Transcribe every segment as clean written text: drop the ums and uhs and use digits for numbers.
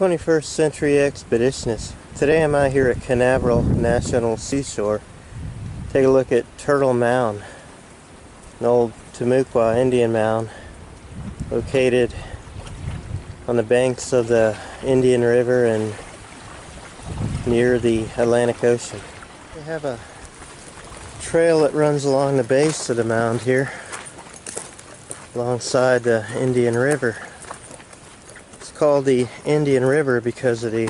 21st century expeditionist. Today I'm out here at Canaveral National Seashore. Take a look at Turtle Mound, an old Timucua Indian mound located on the banks of the Indian River and near the Atlantic Ocean. They have a trail that runs along the base of the mound here, alongside the Indian River. It's called the Indian River because of the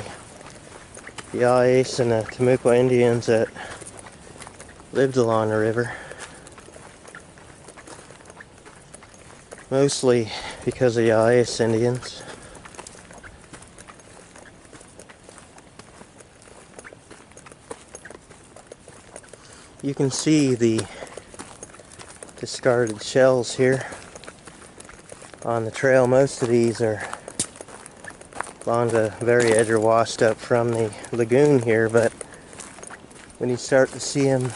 Yais and the Timucua Indians that lived along the river. Mostly because of Yais Indians. You can see the discarded shells here on the trail. Most of these are along the very edge, are washed up from the lagoon here, but when you start to see them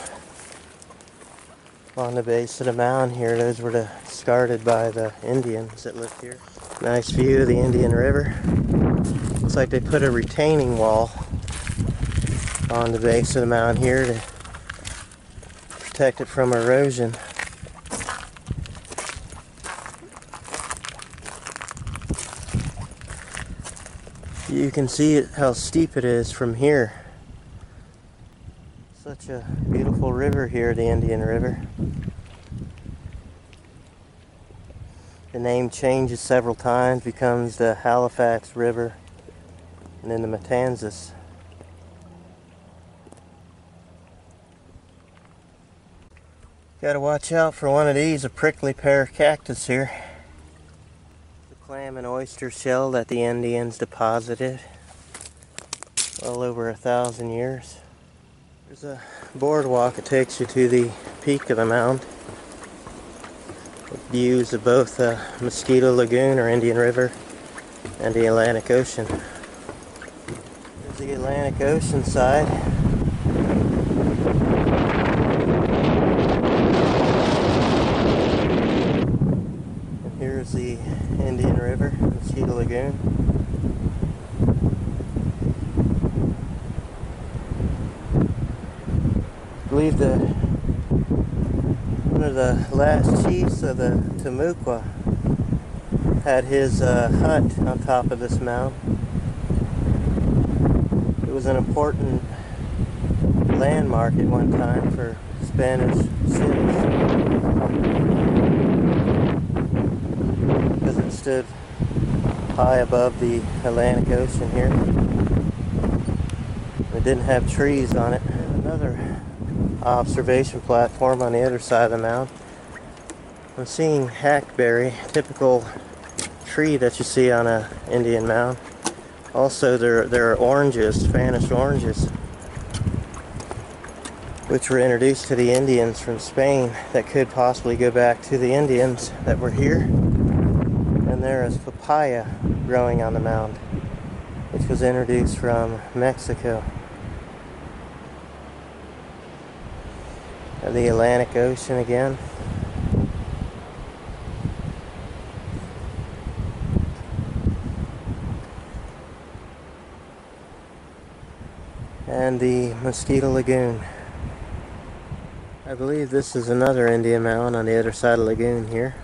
on the base of the mound here, those were discarded by the Indians that lived here. Nice view of the Indian River. Looks like they put a retaining wall on the base of the mound here to protect it from erosion. You can see how steep it is from here. Such a beautiful river here, the Indian River. The name changes several times, becomes the Halifax River and then the Matanzas. Gotta watch out for one of these, a prickly pear cactus here. The clam and oyster shell that the Indians deposited well over 1,000 years. There's a boardwalk that takes you to the peak of the mound. With views of both the Mosquito Lagoon or Indian River and the Atlantic Ocean. There's the Atlantic Ocean side. And here's the Indian River, Mosquito Lagoon. I believe one of the last chiefs of the Timucua had his hut on top of this mound. It was an important landmark at one time for Spanish cities because it stood high above the Atlantic Ocean here. It didn't have trees on it. Another observation platform on the other side of the mound. I'm seeing hackberry, typical tree that you see on a Indian mound. Also there are oranges, Spanish oranges, which were introduced to the Indians from Spain that could possibly go back to the Indians that were here. And there is papaya growing on the mound, which was introduced from Mexico. The Atlantic Ocean again. And the Mosquito Lagoon. I believe this is another Indian mound on the other side of the lagoon here.